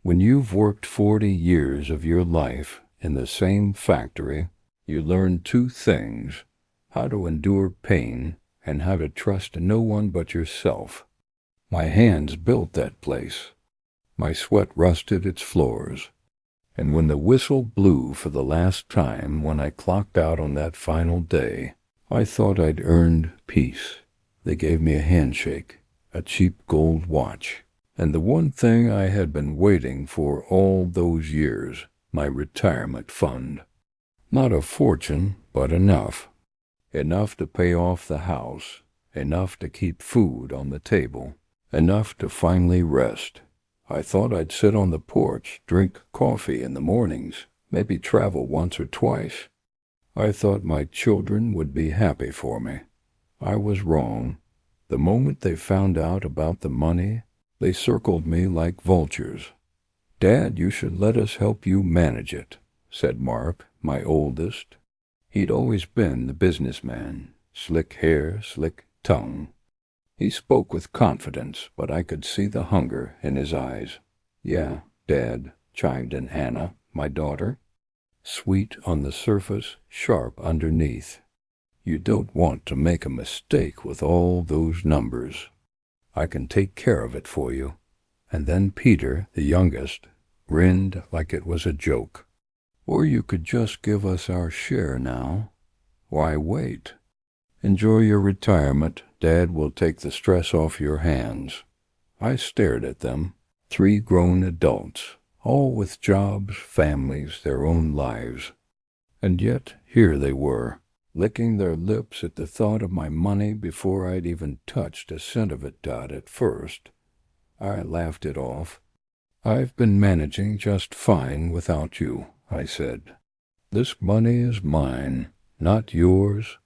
When you've worked 40 years of your life in the same factory, you learn two things: how to endure pain and how to trust no one but yourself. My hands built that place. My sweat rusted its floors. And when the whistle blew for the last time, when I clocked out on that final day, I thought I'd earned peace. They gave me a handshake, a cheap gold watch, and the one thing I had been waiting for all those years, my retirement fund. Not a fortune, but enough. Enough to pay off the house, enough to keep food on the table, enough to finally rest. I thought I'd sit on the porch, drink coffee in the mornings, maybe travel once or twice. I thought my children would be happy for me. I was wrong. The moment they found out about the money, they circled me like vultures. "Dad, you should let us help you manage it," said Mark, my oldest. He'd always been the businessman, slick hair, slick tongue. He spoke with confidence, but I could see the hunger in his eyes. "Yeah, Dad," chimed in Anna, my daughter. Sweet on the surface, sharp underneath. "You don't want to make a mistake with all those numbers. I can take care of it for you." And then Peter, the youngest, grinned like it was a joke. "Or you could just give us our share now. Why wait? Enjoy your retirement. Dad will take the stress off your hands." I stared at them, 3 grown adults, all with jobs, families, their own lives. And yet here they were, licking their lips at the thought of my money before I'd even touched a cent of it. At first, I laughed it off. "I've been managing just fine without you," I said. "This money is mine, not yours.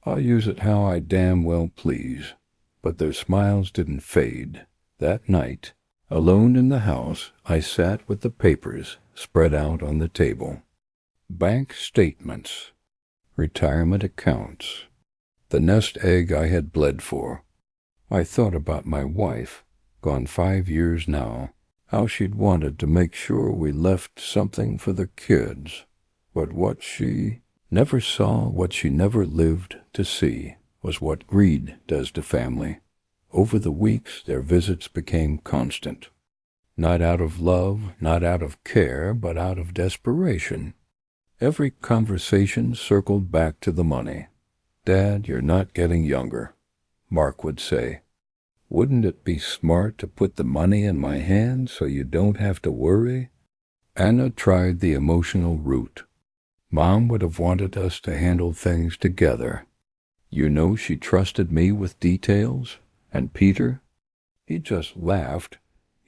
I'll use it how I damn well please." But their smiles didn't fade. That night, alone in the house, I sat with the papers spread out on the table. Bank statements, retirement accounts, the nest egg I had bled for. I thought about my wife, gone 5 years now, how she'd wanted to make sure we left something for the kids. But what she never saw, what she never lived to see, was what greed does to family. Over the weeks, their visits became constant. Not out of love, not out of care, but out of desperation. Every conversation circled back to the money. "Dad, you're not getting younger," Mark would say. "Wouldn't it be smart to put the money in my hand so you don't have to worry?" Anna tried the emotional route. Mom would have wanted us to handle things together. You know, she trusted me with details. And Peter? He just laughed.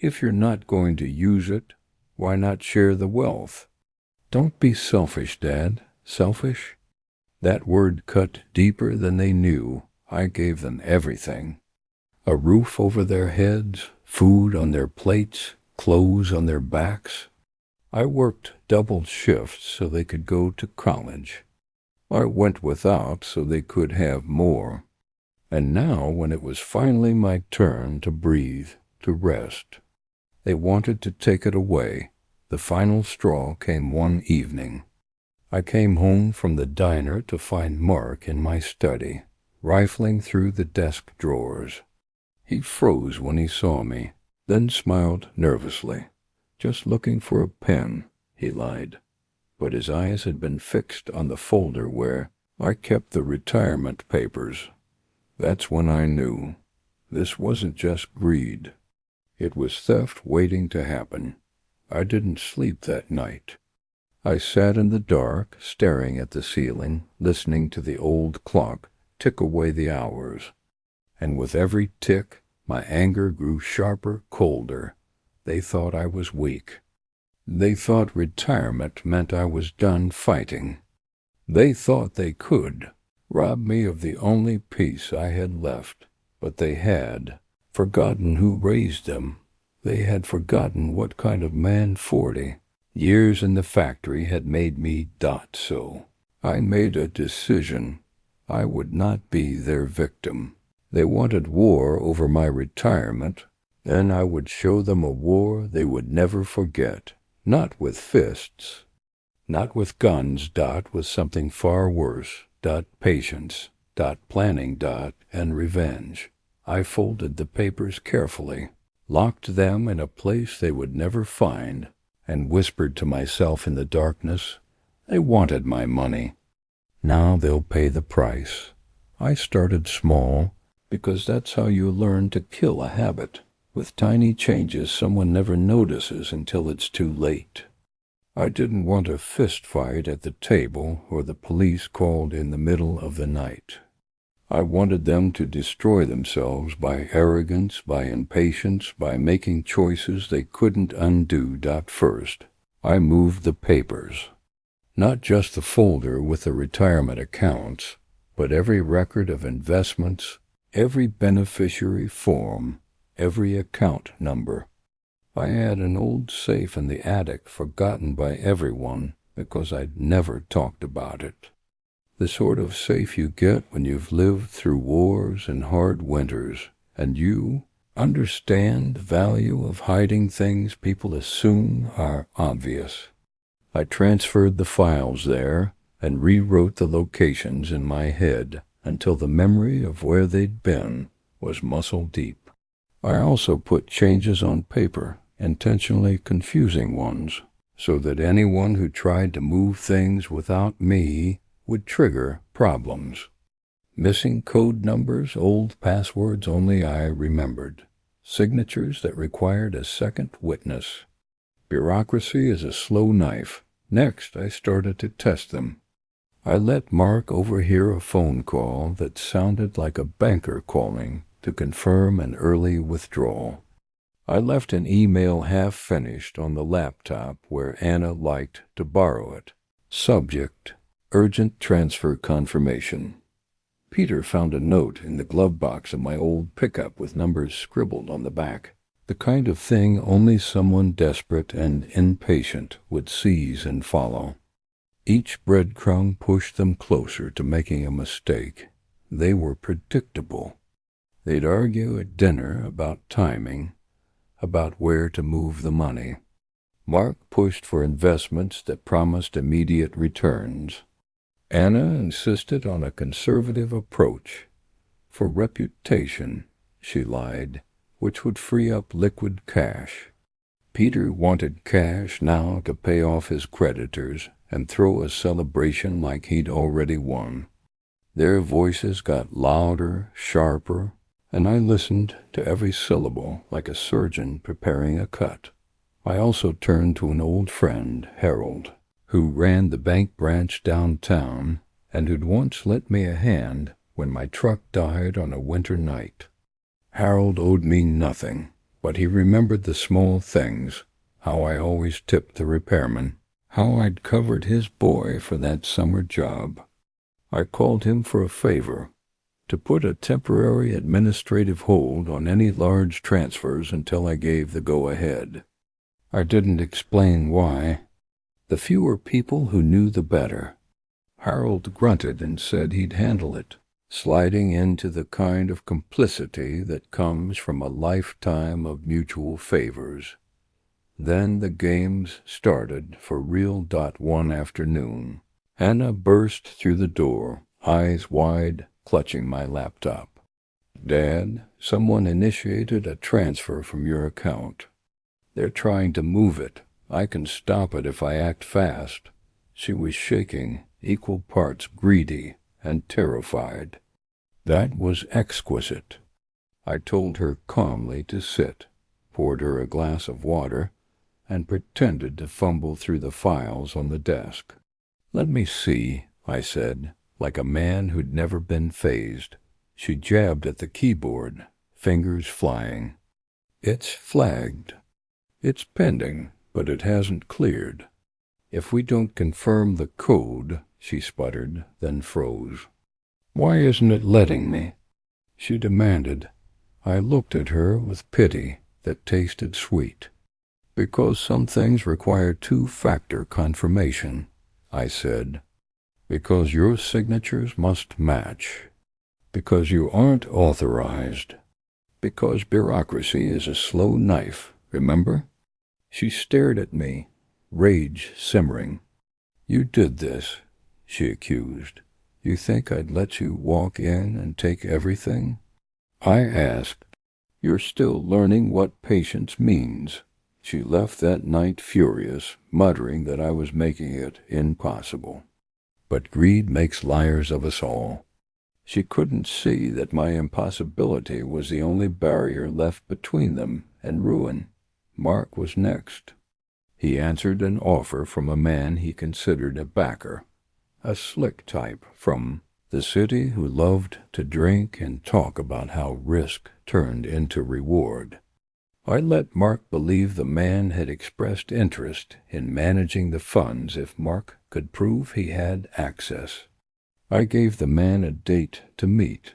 "If you're not going to use it, why not share the wealth?" Don't be selfish, Dad. Selfish? That word cut deeper than they knew. I gave them everything. A roof over their heads, food on their plates, clothes on their backs. I worked double shifts so they could go to college. I went without so they could have more. And now, when it was finally my turn to breathe, to rest, they wanted to take it away. The final straw came one evening. I came home from the diner to find Mark in my study, rifling through the desk drawers. He froze when he saw me, then smiled nervously. "Just looking for a pen," he lied. But his eyes had been fixed on the folder where I kept the retirement papers. That's when I knew. This wasn't just greed. It was theft waiting to happen. I didn't sleep that night. I sat in the dark, staring at the ceiling, listening to the old clock tick away the hours. And with every tick, my anger grew sharper, colder. They thought I was weak. They thought retirement meant I was done fighting. They thought they could rob me of the only peace I had left. But they had forgotten who raised them. They had forgotten what kind of man 40 years in the factory had made me. So I made a decision. I would not be their victim. They wanted war over my retirement. Then I would show them a war they would never forget, not with fists, not with guns, with something far worse, patience, planning, and revenge. I folded the papers carefully, locked them in a place they would never find, and whispered to myself in the darkness, they wanted my money. Now they'll pay the price. I started small, because that's how you learn to kill a habit, with tiny changes someone never notices until it's too late. I didn't want a fist fight at the table or the police called in the middle of the night. I wanted them to destroy themselves by arrogance, by impatience, by making choices they couldn't undo. First, I moved the papers. Not just the folder with the retirement accounts, but every record of investments, every beneficiary form, every account number. I had an old safe in the attic forgotten by everyone because I'd never talked about it. The sort of safe you get when you've lived through wars and hard winters, and you understand the value of hiding things people assume are obvious. I transferred the files there and rewrote the locations in my head until the memory of where they'd been was muscle deep. I also put changes on paper, intentionally confusing ones, so that anyone who tried to move things without me would trigger problems. Missing code numbers, old passwords only I remembered, signatures that required a second witness. Bureaucracy is a slow knife. Next, I started to test them. I let Mark overhear a phone call that sounded like a banker calling to confirm an early withdrawal. I left an email half-finished on the laptop where Anna liked to borrow it. Subject: urgent transfer confirmation. Peter found a note in the glove box of my old pickup with numbers scribbled on the back, the kind of thing only someone desperate and impatient would seize and follow. Each breadcrumb pushed them closer to making a mistake. They were predictable. They'd argue at dinner about timing, about where to move the money. Mark pushed for investments that promised immediate returns. Anna insisted on a conservative approach. For reputation, she lied, which would free up liquid cash. Peter wanted cash now to pay off his creditors and throw a celebration like he'd already won. Their voices got louder, sharper, and I listened to every syllable like a surgeon preparing a cut. I also turned to an old friend, Harold, who ran the bank branch downtown and who'd once lent me a hand when my truck died on a winter night. Harold owed me nothing, but he remembered the small things, how I always tipped the repairman, how I'd covered his boy for that summer job. I called him for a favor, to put a temporary administrative hold on any large transfers until I gave the go-ahead. I didn't explain why. The fewer people who knew, the better. Harold grunted and said he'd handle it, sliding into the kind of complicity that comes from a lifetime of mutual favors. Then the games started for real. One afternoon. Anna burst through the door, eyes wide, clutching my laptop. "Dad, someone initiated a transfer from your account. They're trying to move it. I can stop it if I act fast." She was shaking, equal parts greedy and terrified. That was exquisite. I told her calmly to sit, poured her a glass of water, and pretended to fumble through the files on the desk. "Let me see," I said, like a man who'd never been fazed. She jabbed at the keyboard, fingers flying. "It's flagged. It's pending, but it hasn't cleared. If we don't confirm the code," she sputtered, then froze. "Why isn't it letting me?" she demanded. I looked at her with pity that tasted sweet. "Because some things require two-factor confirmation," I said. "Because your signatures must match. Because you aren't authorized. Because bureaucracy is a slow knife, remember? She stared at me, rage simmering. You did this, she accused. You think I'd let you walk in and take everything? I asked. You're still learning what patience means. She left that night furious, muttering that I was making it impossible. But greed makes liars of us all. She couldn't see that my impossibility was the only barrier left between them and ruin. Mark was next. He answered an offer from a man he considered a backer, a slick type from the city who loved to drink and talk about how risk turned into reward. I let Mark believe the man had expressed interest in managing the funds if Mark could prove he had access. I gave the man a date to meet,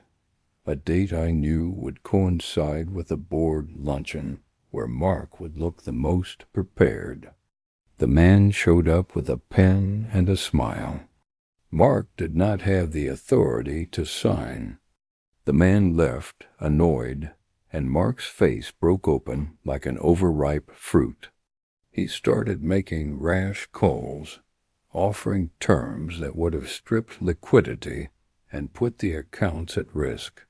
a date I knew would coincide with a board luncheon where Mark would look the most prepared. The man showed up with a pen and a smile. Mark did not have the authority to sign. The man left, annoyed, and Mark's face broke open like an overripe fruit. He started making rash calls, offering terms that would have stripped liquidity and put the accounts at risk.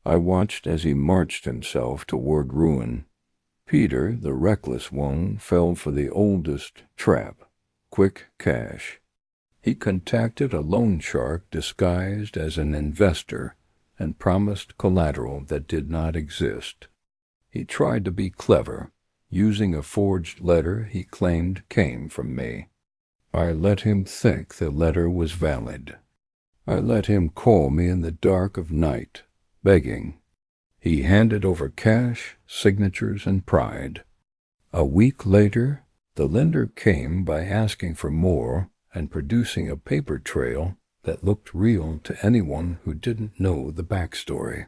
I watched as he marched himself toward ruin. Peter, the reckless one, fell for the oldest trap, quick cash. He contacted a loan shark disguised as an investor and promised collateral that did not exist. He tried to be clever, using a forged letter he claimed came from me. I let him think the letter was valid. I let him call me in the dark of night, begging. He handed over cash, signatures, and pride. A week later, the lender came by asking for more and producing a paper trail that looked real to anyone who didn't know the backstory.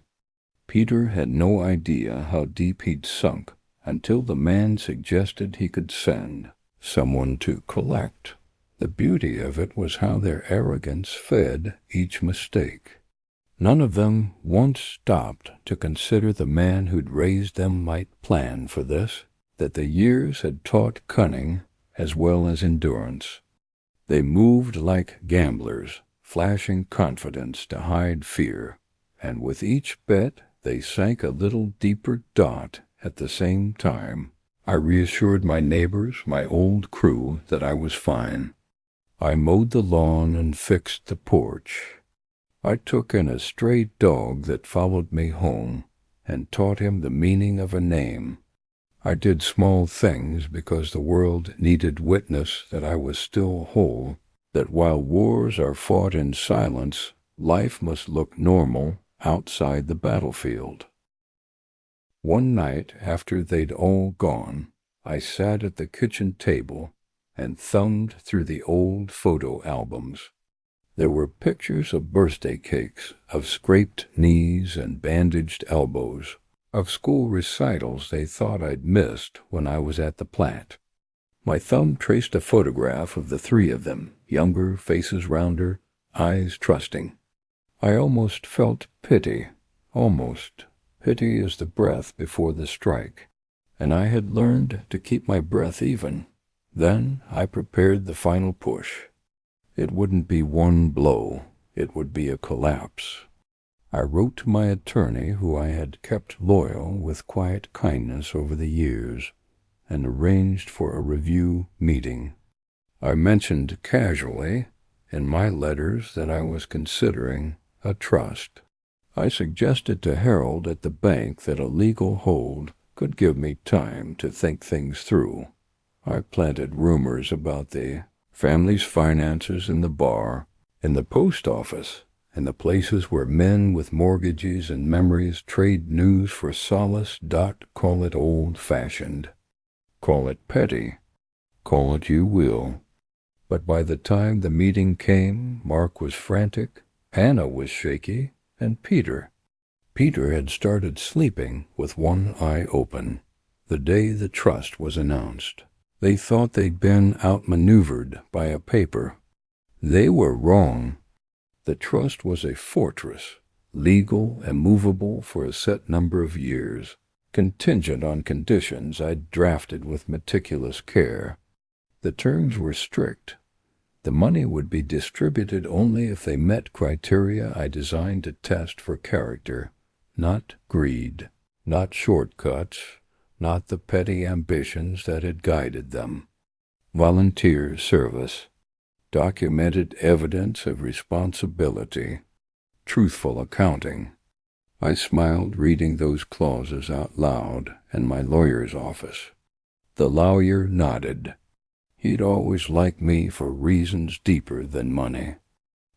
Peter had no idea how deep he'd sunk until the man suggested he could send someone to collect. The beauty of it was how their arrogance fed each mistake. None of them once stopped to consider the man who'd raised them might plan for this, that the years had taught cunning as well as endurance. They moved like gamblers, flashing confidence to hide fear, and with each bet they sank a little deeper dot at the same time. I reassured my neighbors, my old crew, that I was fine. I mowed the lawn and fixed the porch. I took in a stray dog that followed me home and taught him the meaning of a name. I did small things because the world needed witness that I was still whole, that while wars are fought in silence, life must look normal outside the battlefield. One night after they'd all gone, I sat at the kitchen table and thumbed through the old photo albums. There were pictures of birthday cakes, of scraped knees and bandaged elbows, of school recitals they thought I'd missed when I was at the plant. My thumb traced a photograph of the three of them, younger, faces rounder, eyes trusting. I almost felt pity, almost. Pity is the breath before the strike, and I had learned to keep my breath even. Then I prepared the final push. It wouldn't be one blow, it would be a collapse. I wrote to my attorney, who I had kept loyal with quiet kindness over the years, and arranged for a review meeting. I mentioned casually in my letters that I was considering a trust. I suggested to Harold at the bank that a legal hold could give me time to think things through. I planted rumors about the family's finances in the bar, in the post office, and the places where men with mortgages and memories trade news for solace. Call it old-fashioned. Call it petty. Call it you will. But by the time the meeting came, Mark was frantic, Anna was shaky, and Peter had started sleeping with one eye open. The day the trust was announced, they thought they'd been outmaneuvered by a paper. They were wrong. The trust was a fortress, legal, immovable for a set number of years, contingent on conditions I'd drafted with meticulous care. The terms were strict. The money would be distributed only if they met criteria I designed to test for character, not greed, not shortcuts, not the petty ambitions that had guided them. Volunteer service, documented evidence of responsibility, truthful accounting. I smiled reading those clauses out loud in my lawyer's office. The lawyer nodded. He'd always liked me for reasons deeper than money.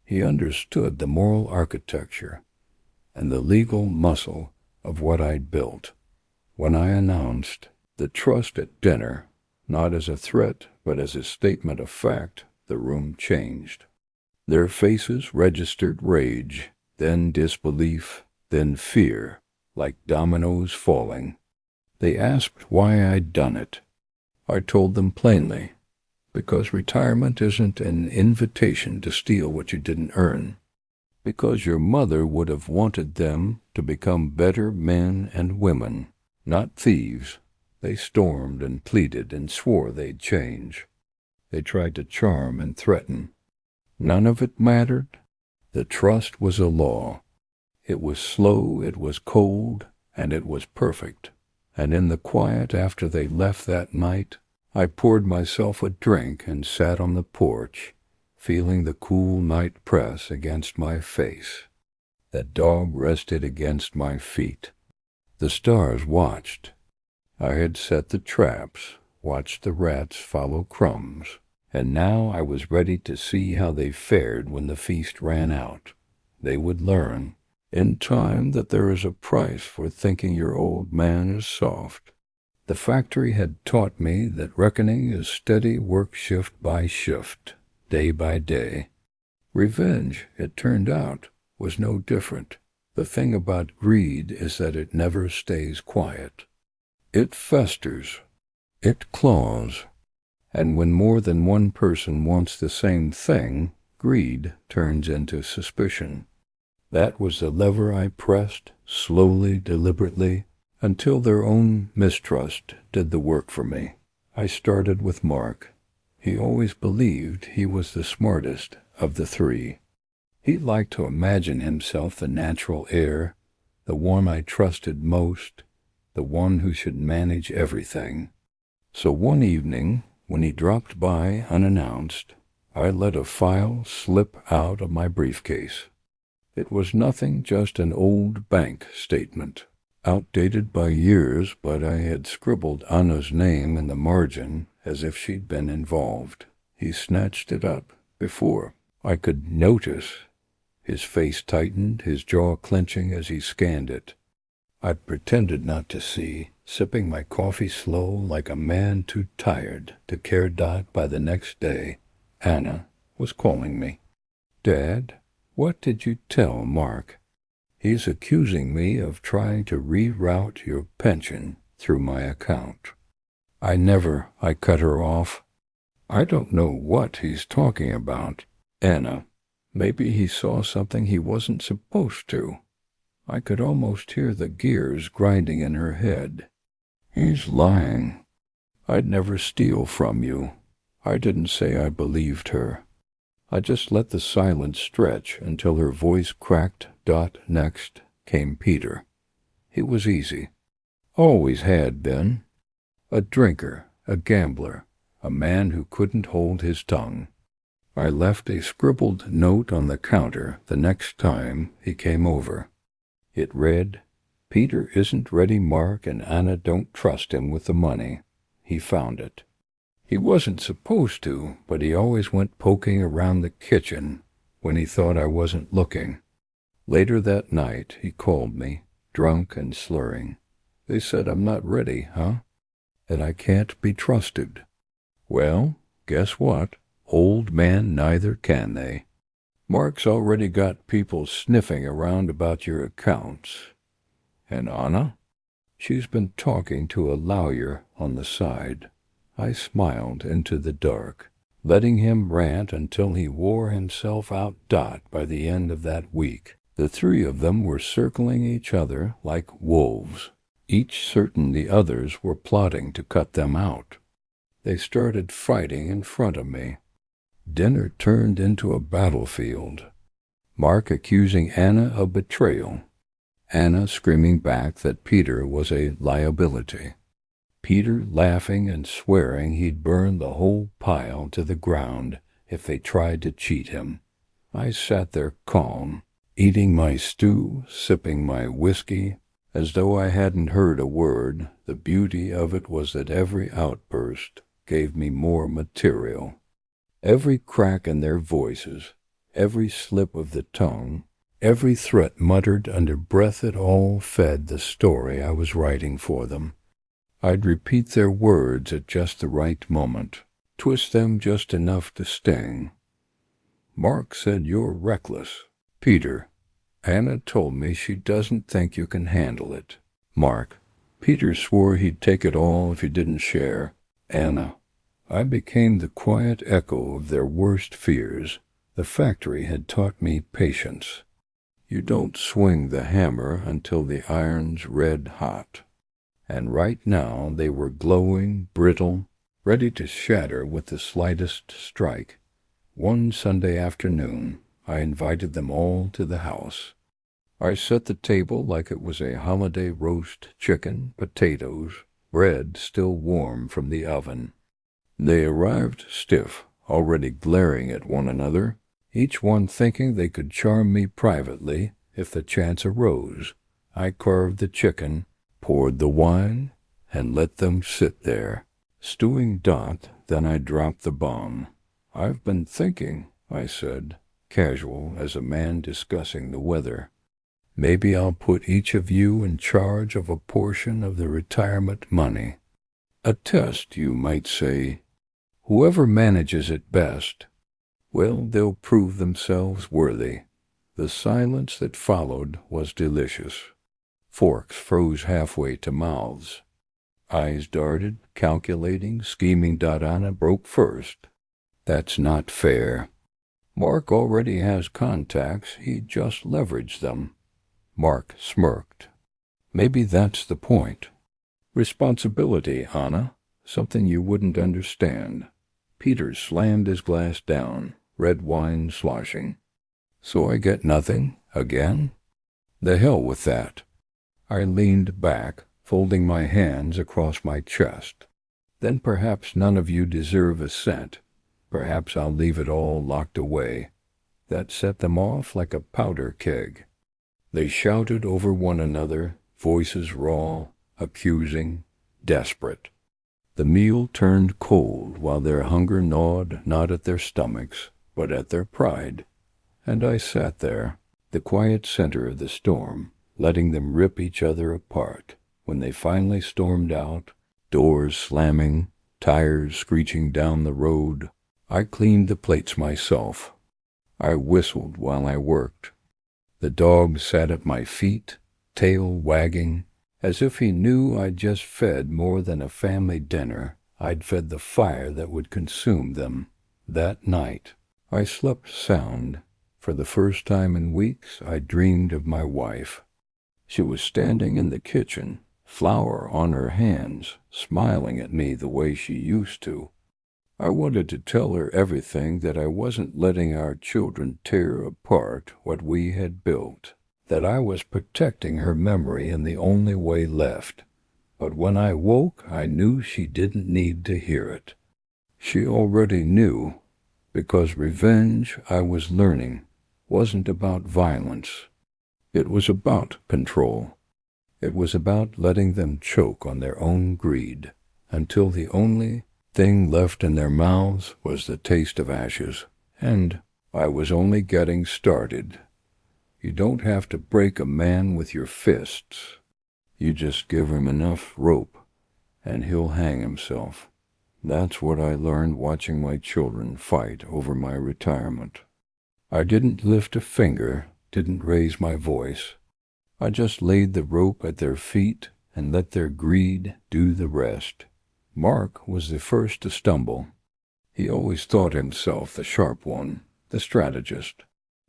He understood the moral architecture and the legal muscle of what I'd built. When I announced the trust at dinner, not as a threat but as a statement of fact, the room changed. Their faces registered rage, then disbelief, then fear, like dominoes falling. They asked why I'd done it. I told them plainly, because retirement isn't an invitation to steal what you didn't earn. Because your mother would have wanted them to become better men and women, not thieves. They stormed and pleaded and swore they'd change. They tried to charm and threaten. None of it mattered. The trust was a law. It was slow, it was cold, and it was perfect. And in the quiet after they left that night, I poured myself a drink and sat on the porch, feeling the cool night press against my face. That dog rested against my feet. The stars watched. I had set the traps, watched the rats follow crumbs, and now I was ready to see how they fared when the feast ran out. They would learn, in time, that there is a price for thinking your old man is soft. The factory had taught me that reckoning is steady work shift by shift, day by day. Revenge, it turned out, was no different. The thing about greed is that it never stays quiet. It festers. It claws. And when more than one person wants the same thing, greed turns into suspicion. That was the lever I pressed, slowly, deliberately, until their own mistrust did the work for me. I started with Mark. He always believed he was the smartest of the three. He liked to imagine himself the natural heir, the one I trusted most, the one who should manage everything. So one evening, when he dropped by unannounced, I let a file slip out of my briefcase. It was nothing, just an old bank statement. Outdated by years, but I had scribbled Anna's name in the margin as if she'd been involved. He snatched it up before I could notice. His face tightened, his jaw clenching as he scanned it. I pretended not to see, sipping my coffee slow like a man too tired to care. By the next day, Anna was calling me. "Dad, what did you tell Mark? He's accusing me of trying to reroute your pension through my account." I cut her off. "I don't know what he's talking about, Anna. Maybe he saw something he wasn't supposed to." I could almost hear the gears grinding in her head. "He's lying. I'd never steal from you." I didn't say I believed her. I just let the silence stretch until her voice cracked. Next came Peter. He was easy. Always had been. A drinker, a gambler, a man who couldn't hold his tongue. I left a scribbled note on the counter the next time he came over. It read, "Peter isn't ready, Mark, and Anna don't trust him with the money." He found it. He wasn't supposed to, but he always went poking around the kitchen when he thought I wasn't looking. Later that night, he called me, drunk and slurring. "They said I'm not ready, huh? And I can't be trusted." Well, guess what? Old man, neither can they. Mark's already got people sniffing around about your accounts. And Anna? She's been talking to a lawyer on the side. I smiled into the dark, letting him rant until he wore himself out. By the end of that week, The three of them were circling each other like wolves, each certain the others were plotting to cut them out. They started fighting in front of me. Dinner turned into a battlefield. Mark accusing Anna of betrayal. Anna screaming back that Peter was a liability. Peter laughing and swearing he'd burn the whole pile to the ground if they tried to cheat him. I sat there calm, eating my stew, sipping my whiskey, as though I hadn't heard a word. The beauty of it was that every outburst gave me more material. Every crack in their voices, every slip of the tongue, every threat muttered under breath, it all fed the story I was writing for them. I'd repeat their words at just the right moment, twist them just enough to sting. Mark said, "You're reckless." Peter, "Anna told me she doesn't think you can handle it." Mark, "Peter swore he'd take it all if you didn't share." Anna, I became the quiet echo of their worst fears. The factory had taught me patience. You don't swing the hammer until the iron's red hot. And right now they were glowing, brittle, ready to shatter with the slightest strike. One Sunday afternoon, I invited them all to the house. I set the table like it was a holiday roast chicken, potatoes, bread still warm from the oven. They arrived stiff, already glaring at one another, each one thinking they could charm me privately if the chance arose. I carved the chicken, poured the wine, and let them sit there. Stewing then I dropped the bomb. "I've been thinking," I said, casual as a man discussing the weather. "Maybe I'll put each of you in charge of a portion of the retirement money. A test, you might say. Whoever manages it best, well, they'll prove themselves worthy." The silence that followed was delicious. Forks froze halfway to mouths. Eyes darted, calculating, scheming. Anna broke first. "That's not fair. Mark already has contacts, he just leveraged them." Mark smirked. "Maybe that's the point. Responsibility, Anna, something you wouldn't understand." Peter slammed his glass down, red wine sloshing. "So I get nothing, again? The hell with that." I leaned back, folding my hands across my chest. "Then perhaps none of you deserve a cent. Perhaps I'll leave it all locked away." That set them off like a powder keg. They shouted over one another, voices raw, accusing, desperate. The meal turned cold while their hunger gnawed not at their stomachs, but at their pride. And I sat there, the quiet center of the storm, letting them rip each other apart. When they finally stormed out, doors slamming, tires screeching down the road, I cleaned the plates myself. I whistled while I worked. The dog sat at my feet, tail wagging, as if he knew I'd just fed more than a family dinner. I'd fed the fire that would consume them. That night, I slept sound. For the first time in weeks, I dreamed of my wife. She was standing in the kitchen, flour on her hands, smiling at me the way she used to. I wanted to tell her everything, that I wasn't letting our children tear apart what we had built, that I was protecting her memory in the only way left. But when I woke, I knew she didn't need to hear it. She already knew, because revenge, I was learning, wasn't about violence. It was about control. It was about letting them choke on their own greed, until the only thing left in their mouths was the taste of ashes. And I was only getting started. You don't have to break a man with your fists. You just give him enough rope, and he'll hang himself. That's what I learned watching my children fight over my retirement. I didn't lift a finger, didn't raise my voice. I just laid the rope at their feet and let their greed do the rest. Mark was the first to stumble. He always thought himself the sharp one, the strategist.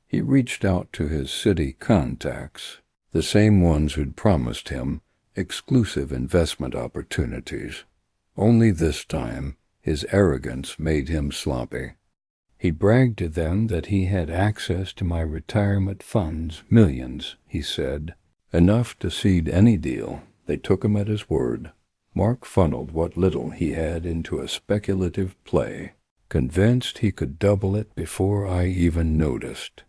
He reached out to his city contacts, the same ones who'd promised him exclusive investment opportunities. Only this time, his arrogance made him sloppy. He bragged to them that he had access to my retirement funds, millions, he said, enough to seed any deal. They took him at his word. Mark funneled what little he had into a speculative play, convinced he could double it before I even noticed.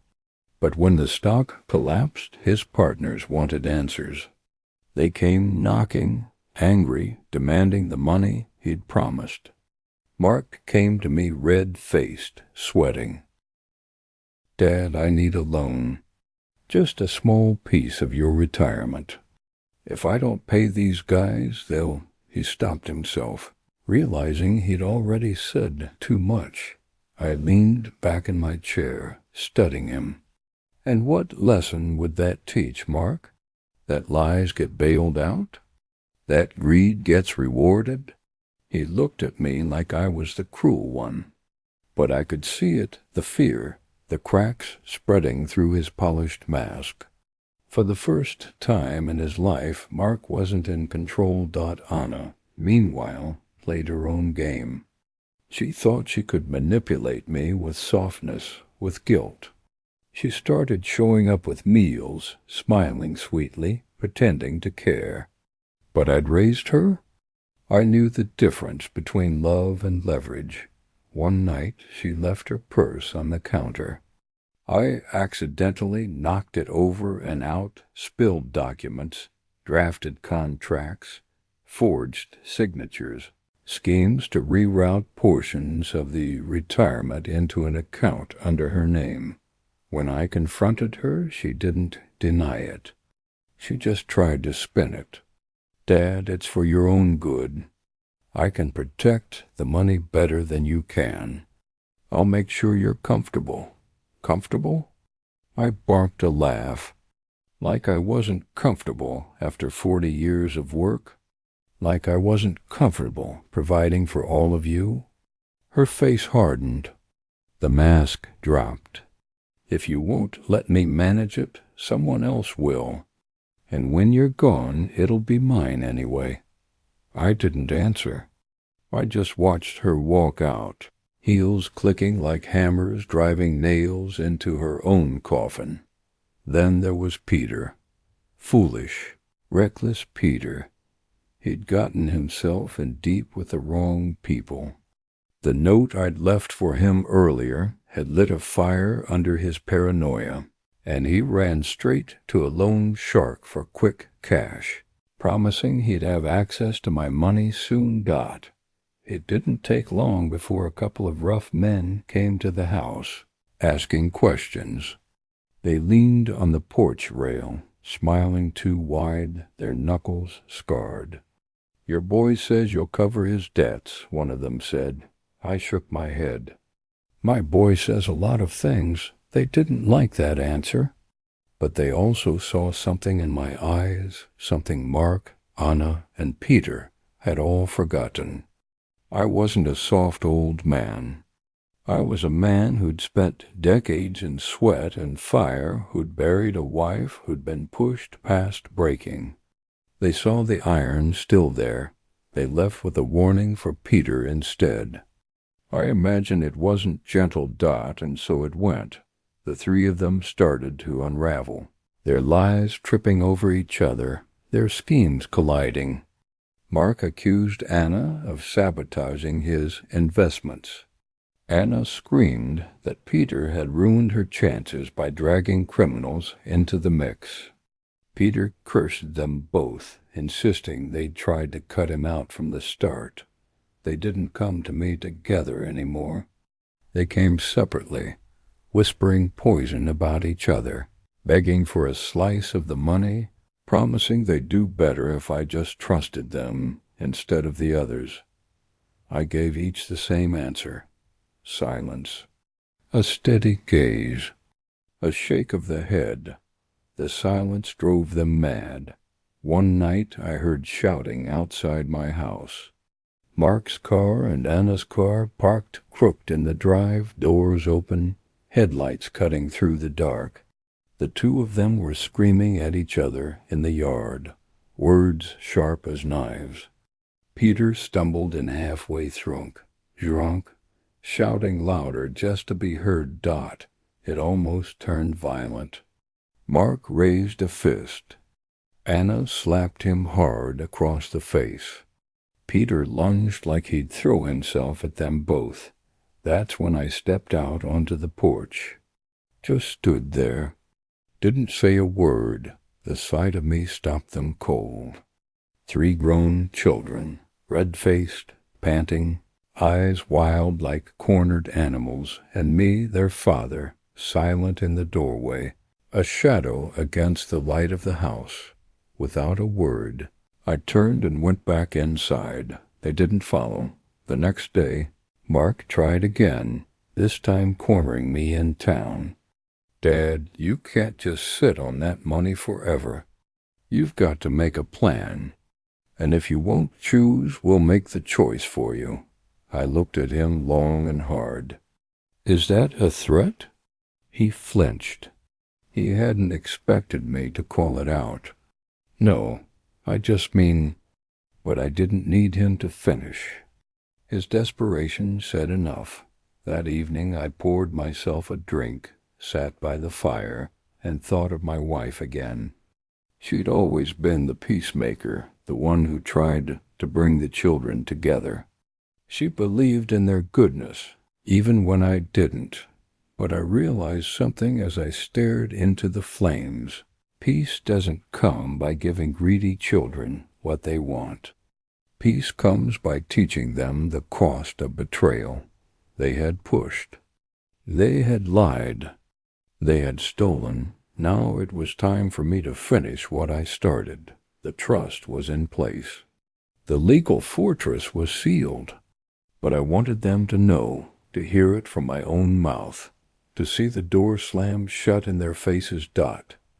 But when the stock collapsed, his partners wanted answers. They came knocking, angry, demanding the money he'd promised. Mark came to me red-faced, sweating. "Dad, I need a loan. Just a small piece of your retirement. If I don't pay these guys, they'll—" He stopped himself, realizing he'd already said too much. I leaned back in my chair, studying him. "And what lesson would that teach, Mark? That lies get bailed out? That greed gets rewarded?" He looked at me like I was the cruel one. But I could see it, the fear, the cracks spreading through his polished mask. For the first time in his life, Mark wasn't in control. Anna, meanwhile, played her own game. She thought she could manipulate me with softness, with guilt. She started showing up with meals, smiling sweetly, pretending to care. But I'd raised her. I knew the difference between love and leverage. One night she left her purse on the counter. I accidentally knocked it over and out, spilled documents, drafted contracts, forged signatures, schemes to reroute portions of the retirement into an account under her name. When I confronted her, she didn't deny it. She just tried to spin it. "Dad, it's for your own good. I can protect the money better than you can. I'll make sure you're comfortable." Comfortable? I barked a laugh. Like I wasn't comfortable after 40 years of work? Like I wasn't comfortable providing for all of you? Her face hardened. The mask dropped. "If you won't let me manage it, someone else will. And when you're gone, it'll be mine anyway." I didn't answer. I just watched her walk out, heels clicking like hammers driving nails into her own coffin. Then there was Peter. Foolish, reckless Peter. He'd gotten himself in deep with the wrong people. The note I'd left for him earlier had lit a fire under his paranoia, and he ran straight to a loan shark for quick cash, promising he'd have access to my money soon. It didn't take long before a couple of rough men came to the house, asking questions. They leaned on the porch rail, smiling too wide, their knuckles scarred. "Your boy says you'll cover his debts," one of them said. I shook my head. "My boy says a lot of things." They didn't like that answer. But they also saw something in my eyes, something Mark, Anna, and Peter had all forgotten. I wasn't a soft old man. I was a man who'd spent decades in sweat and fire, who'd buried a wife who'd been pushed past breaking. They saw the iron still there. They left with a warning for Peter instead. I imagine it wasn't gentle. And so it went. The three of them started to unravel, their lies tripping over each other, their schemes colliding. Mark accused Anna of sabotaging his investments. Anna screamed that Peter had ruined her chances by dragging criminals into the mix. Peter cursed them both, insisting they'd tried to cut him out from the start. They didn't come to me together anymore. They came separately, whispering poison about each other, begging for a slice of the money, promising they'd do better if I just trusted them instead of the others. I gave each the same answer. Silence. A steady gaze. A shake of the head. The silence drove them mad. One night I heard shouting outside my house. Mark's car and Anna's car parked crooked in the drive, doors open, headlights cutting through the dark. The two of them were screaming at each other in the yard, words sharp as knives. Peter stumbled in halfway drunk, shouting louder just to be heard. It almost turned violent. Mark raised a fist. Anna slapped him hard across the face. Peter lunged like he'd throw himself at them both. That's when I stepped out onto the porch. Just stood there. Didn't say a word. The sight of me stopped them cold. 3 grown children, red-faced, panting, eyes wild like cornered animals, and me, their father, silent in the doorway, a shadow against the light of the house. Without a word, I turned and went back inside. They didn't follow. The next day, Mark tried again, this time cornering me in town. Dad, you can't just sit on that money forever. You've got to make a plan. And if you won't choose, we'll make the choice for you. I looked at him long and hard. Is that a threat? He flinched. He hadn't expected me to call it out. No, I just mean, but I didn't need him to finish. His desperation said enough. That evening I poured myself a drink, sat by the fire, and thought of my wife again. She'd always been the peacemaker, the one who tried to bring the children together. She believed in their goodness, even when I didn't. But I realized something as I stared into the flames. Peace doesn't come by giving greedy children what they want. Peace comes by teaching them the cost of betrayal. They had pushed. They had lied. They had stolen. Now it was time for me to finish what I started. The trust was in place. The legal fortress was sealed. But I wanted them to know, to hear it from my own mouth, to see the door slam shut in their faces.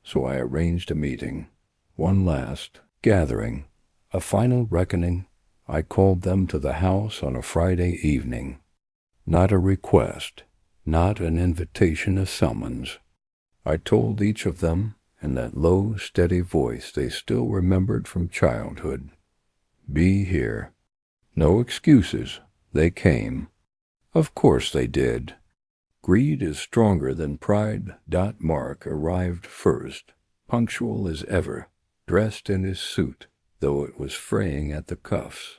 So I arranged a meeting. One last gathering. A final reckoning. I called them to the house on a Friday evening. Not a request, not an invitation, a summons. I told each of them, in that low, steady voice they still remembered from childhood, be here. No excuses. They came. Of course they did. Greed is stronger than pride. Mark arrived first, punctual as ever, dressed in his suit, though it was fraying at the cuffs.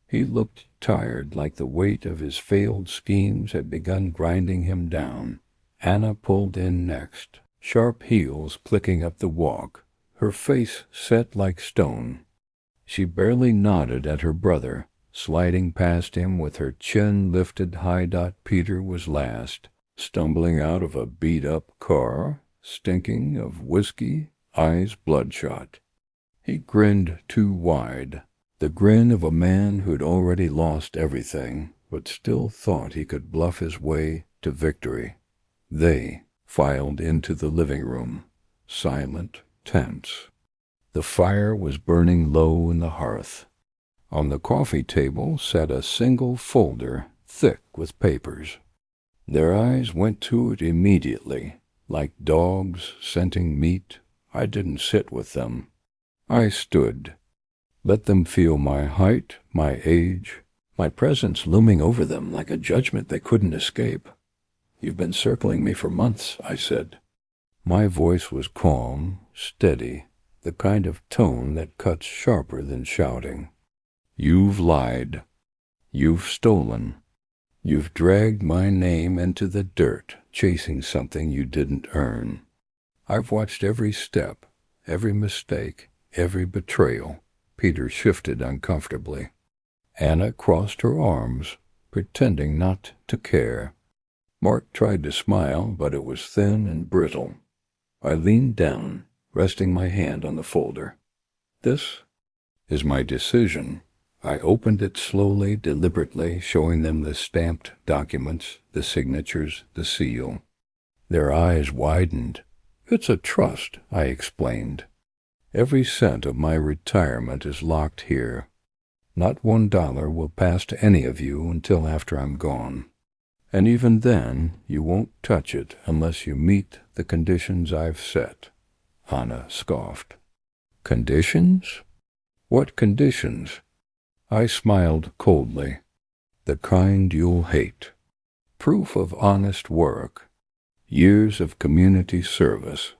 He looked tired, like the weight of his failed schemes had begun grinding him down. Anna pulled in next, sharp heels clicking up the walk, her face set like stone. She barely nodded at her brother, sliding past him with her chin lifted high. Peter was last, stumbling out of a beat-up car, stinking of whiskey, eyes bloodshot. He grinned too wide, the grin of a man who'd already lost everything, but still thought he could bluff his way to victory. They filed into the living room, silent, tense. The fire was burning low in the hearth. On the coffee table sat a single folder, thick with papers. Their eyes went to it immediately, like dogs scenting meat. I didn't sit with them. I stood. Let them feel my height, my age, my presence looming over them like a judgment they couldn't escape. You've been circling me for months, I said. My voice was calm, steady, the kind of tone that cuts sharper than shouting. You've lied. You've stolen. You've dragged my name into the dirt, chasing something you didn't earn. I've watched every step, every mistake, every betrayal. Peter shifted uncomfortably. Anna crossed her arms, pretending not to care. Mark tried to smile, but it was thin and brittle. I leaned down, resting my hand on the folder. This is my decision. I opened it slowly, deliberately, showing them the stamped documents, the signatures, the seal. Their eyes widened. It's a trust, I explained. Every cent of my retirement is locked here. Not $1 will pass to any of you until after I'm gone. And even then, you won't touch it unless you meet the conditions I've set." Anna scoffed. "Conditions? What conditions?" I smiled coldly. "The kind you'll hate. Proof of honest work, years of community service,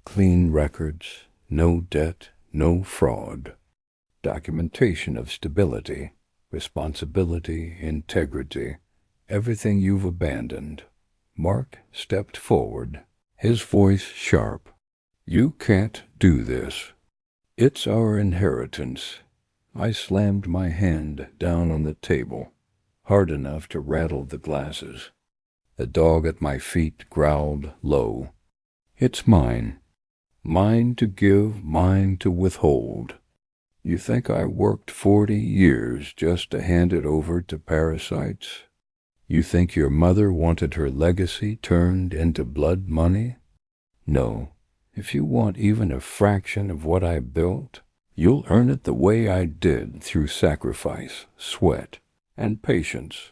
clean records, no debt, no fraud, documentation of stability, responsibility, integrity, everything you've abandoned." Mark stepped forward, his voice sharp. "You can't do this. It's our inheritance." I slammed my hand down on the table, hard enough to rattle the glasses. The dog at my feet growled low. "It's mine. Mine to give, mine to withhold. You think I worked 40 years just to hand it over to parasites? You think your mother wanted her legacy turned into blood money? No. If you want even a fraction of what I built, you'll earn it the way I did, through sacrifice, sweat, and patience."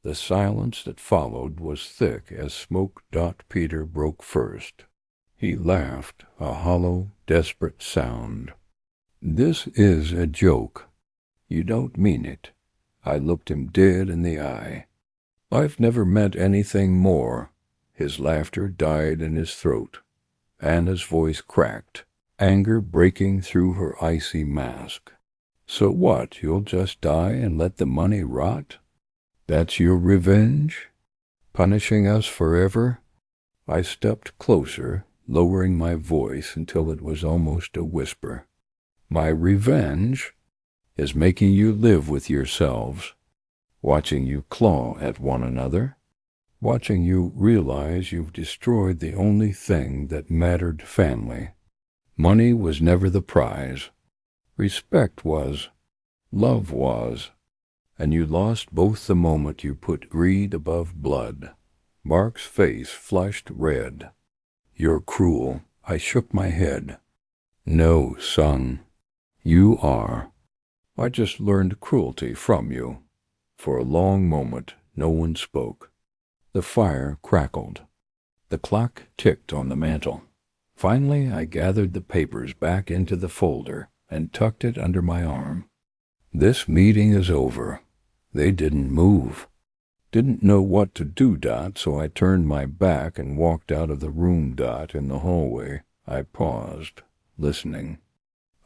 The silence that followed was thick as smoke. Peter broke first. He laughed, a hollow, desperate sound. "This is a joke. You don't mean it." I looked him dead in the eye. "I've never meant anything more." His laughter died in his throat. Anna's voice cracked, anger breaking through her icy mask. "So what, you'll just die and let the money rot? That's your revenge? Punishing us forever?" I stepped closer, lowering my voice until it was almost a whisper. "My revenge is making you live with yourselves, watching you claw at one another, watching you realize you've destroyed the only thing that mattered: family. Money was never the prize. Respect was. Love was. And you lost both the moment you put greed above blood." Mark's face flushed red. "You're cruel." I shook my head. "No, son. You are. I just learned cruelty from you." For a long moment, no one spoke. The fire crackled. The clock ticked on the mantel. Finally, I gathered the papers back into the folder and tucked it under my arm. "This meeting is over." They didn't move. Didn't know what to do. So I turned my back and walked out of the room. In the hallway, I paused, listening.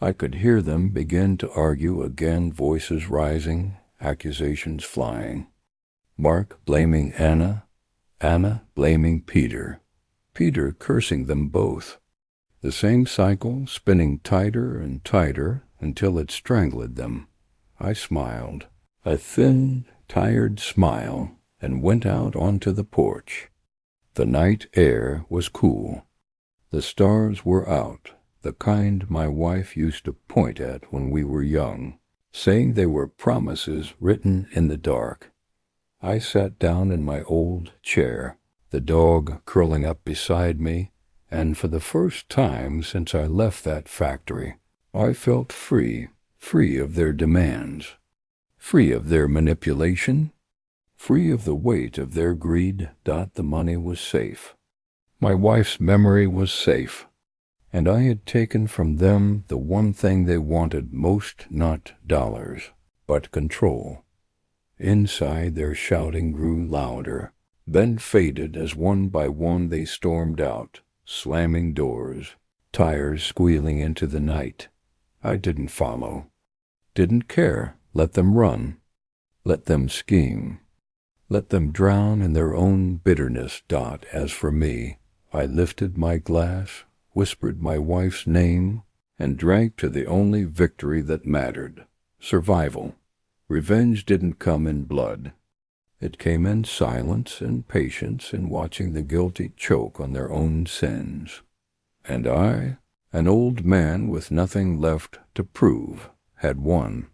I could hear them begin to argue again, voices rising, accusations flying. Mark blaming Anna, Anna blaming Peter, Peter cursing them both. The same cycle spinning tighter and tighter until it strangled them. I smiled, a thin, tired smile, and went out onto the porch. The night air was cool. The stars were out, the kind my wife used to point at when we were young, saying they were promises written in the dark. I sat down in my old chair, the dog curling up beside me, and for the first time since I left that factory, I felt free of their demands, free of their manipulation, free of the weight of their greed. The money was safe. My wife's memory was safe, and I had taken from them the one thing they wanted most: not dollars, but control. Inside, their shouting grew louder, then faded as one by one they stormed out, slamming doors, tires squealing into the night. I didn't follow, didn't care. Let them run, let them scheme, let them drown in their own bitterness. As for me, I lifted my glass, whispered my wife's name, and drank to the only victory that mattered: survival. Revenge didn't come in blood. It came in silence and patience, in watching the guilty choke on their own sins. And I, an old man with nothing left to prove, had won.